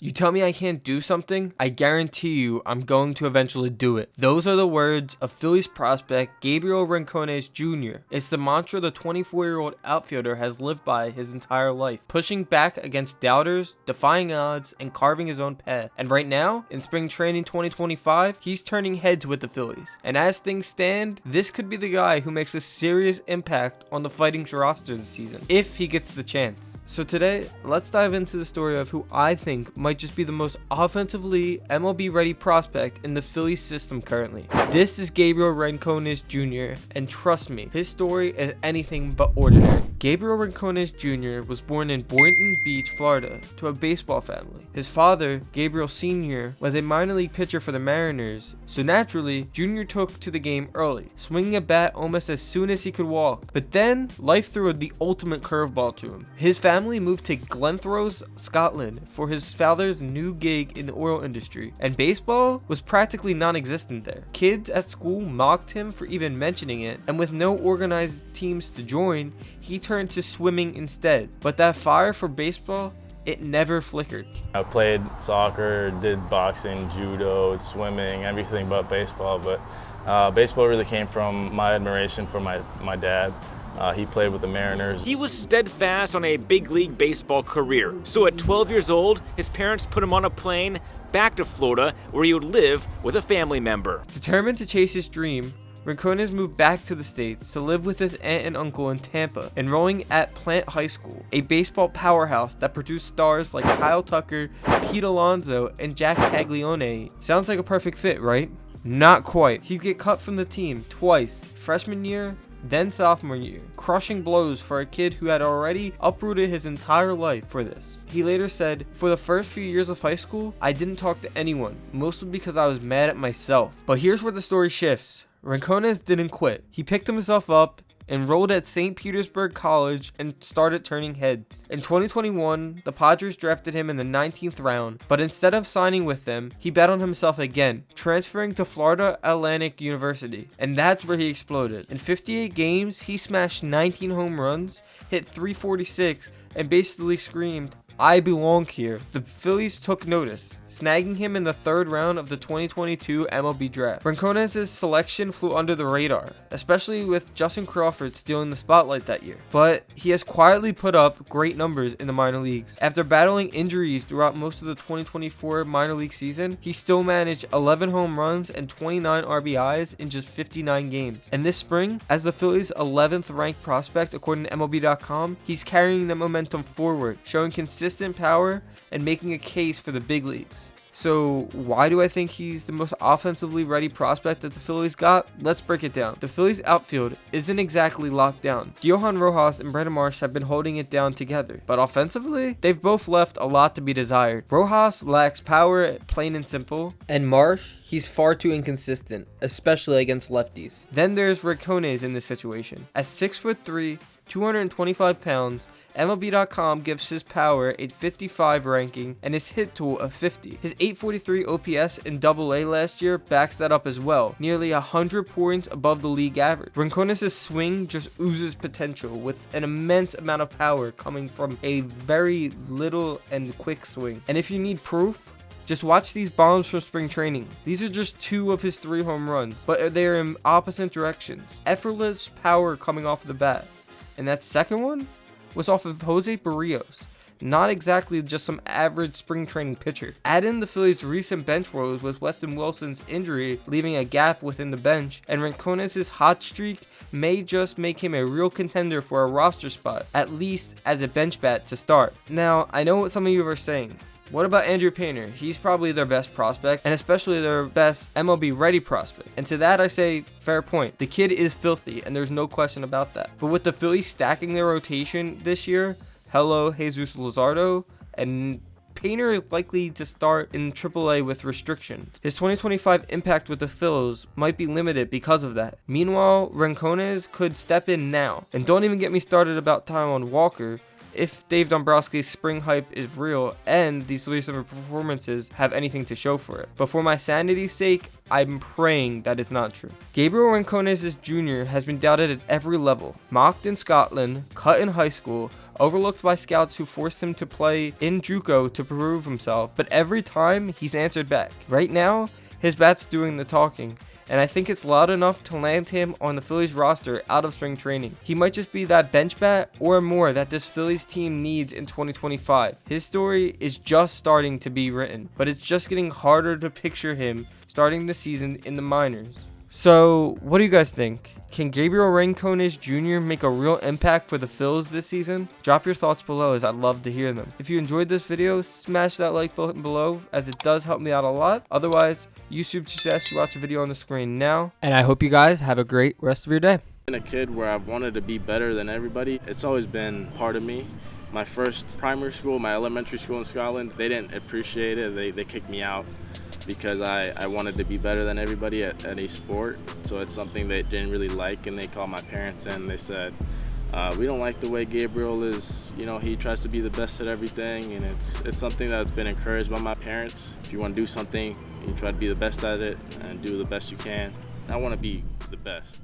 You tell me I can't do something, I guarantee you I'm going to eventually do it. Those are the words of Phillies prospect Gabriel Rincones Jr. It's the mantra the 24-year-old outfielder has lived by his entire life, pushing back against doubters, defying odds, and carving his own path. And right now, in spring training 2025, he's turning heads with the Phillies. And as things stand, this could be the guy who makes a serious impact on the Fighting's roster this season, if he gets the chance. So today, let's dive into the story of who I think might just be the most offensively MLB-ready prospect in the Phillies system currently. This is Gabriel Rincones Jr., and trust me, his story is anything but ordinary. Gabriel Rincones Jr. was born in Boynton Beach, Florida, to a baseball family. His father, Gabriel Sr., was a minor league pitcher for the Mariners, so naturally, Jr. took to the game early, swinging a bat almost as soon as he could walk. But then, life threw the ultimate curveball to him. His family moved to Glenrothes, Scotland, for his father's new gig in the oil industry, and baseball was practically non-existent there. Kids at school mocked him for even mentioning it, and with no organized teams to join, he turned to swimming instead. But that fire for baseball, it never flickered. I played soccer, did boxing, judo, swimming, everything but baseball, but baseball really came from my admiration for my dad. He played with the Mariners. He was steadfast on a big league baseball career. So at 12 years old, his parents put him on a plane back to Florida, where he would live with a family member. Determined to chase his dream, Rincones moved back to the States to live with his aunt and uncle in Tampa, enrolling at Plant High School, a baseball powerhouse that produced stars like Kyle Tucker, Pete Alonso, and Jack Caglione. Sounds like a perfect fit, right? Not quite. He'd get cut from the team twice, freshman year, then sophomore year, crushing blows for a kid who had already uprooted his entire life for this. He later said, "For the first few years of high school, I didn't talk to anyone, mostly because I was mad at myself." But here's where the story shifts. Rincones didn't quit. He picked himself up, enrolled at St. Petersburg College, and started turning heads. In 2021, the Padres drafted him in the 19th round, but instead of signing with them, he bet on himself again, transferring to Florida Atlantic University, and that's where he exploded. In 58 games, he smashed 19 home runs, hit .346, and basically screamed, "I belong here." The Phillies took notice, snagging him in the 3rd round of the 2022 MLB draft. Rincones' selection flew under the radar, especially with Justin Crawford stealing the spotlight that year. But he has quietly put up great numbers in the minor leagues. After battling injuries throughout most of the 2024 minor league season, he still managed 11 home runs and 29 RBIs in just 59 games. And this spring, as the Phillies' 11th ranked prospect according to MLB.com, he's carrying the momentum forward, showing consistent power and making a case for the big leagues. So why do I think he's the most offensively ready prospect that the Phillies got? Let's break it down. The Phillies outfield isn't exactly locked down. Johan Rojas and Brandon Marsh have been holding it down together, but offensively, they've both left a lot to be desired. Rojas lacks power, plain and simple, and Marsh, he's far too inconsistent, especially against lefties. Then there's Rincones in this situation. At 6'3", 225 pounds, MLB.com gives his power a 55 ranking and his hit tool a 50. His 843 OPS in AA last year backs that up as well, nearly 100 points above the league average. Rincones' swing just oozes potential, with an immense amount of power coming from a very little and quick swing. And if you need proof, just watch these bombs from spring training. These are just 2 of his 3 home runs, but they're in opposite directions. Effortless power coming off the bat. And that second one was off of Jose Barrios. Not exactly just some average spring training pitcher. Add in the Phillies' recent bench woes with Weston Wilson's injury leaving a gap within the bench, and Rincones' hot streak may just make him a real contender for a roster spot, at least as a bench bat to start. Now, I know what some of you are saying. What about Andrew Painter? He's probably their best prospect, and especially their best MLB-ready prospect. And to that I say, fair point. The kid is filthy, and there's no question about that. But with the Phillies stacking their rotation this year, hello Jesus Luzardo, and Painter is likely to start in AAA with restrictions. His 2025 impact with the Phils might be limited because of that. Meanwhile, Rincones could step in now. And don't even get me started about Taijuan Walker, if Dave Dombrowski's spring hype is real and these recent performances have anything to show for it. But for my sanity's sake, I'm praying that is not true. Gabriel Rincones Jr. has been doubted at every level. Mocked in Scotland, cut in high school, overlooked by scouts who forced him to play in JUCO to prove himself, but every time he's answered back. Right now, his bat's doing the talking, and I think it's loud enough to land him on the Phillies roster out of spring training. He might just be that bench bat or more that this Phillies team needs in 2025. His story is just starting to be written, but it's just getting harder to picture him starting the season in the minors. So, what do you guys think? Can Gabriel Rincones Jr. make a real impact for the Phils this season? Drop your thoughts below, as I'd love to hear them. If you enjoyed this video, smash that like button below, as it does help me out a lot. Otherwise, YouTube success, you watch the video on the screen now. And I hope you guys have a great rest of your day. Been a kid where I've wanted to be better than everybody. It's always been part of me. My first primary school, my elementary school in Scotland, they didn't appreciate it. They kicked me out because I wanted to be better than everybody at a sport. So it's something they didn't really like, and they called my parents and they said, we don't like the way Gabriel is, you know, he tries to be the best at everything, and it's something that's been encouraged by my parents. If you want to do something, you try to be the best at it and do the best you can. I want to be the best.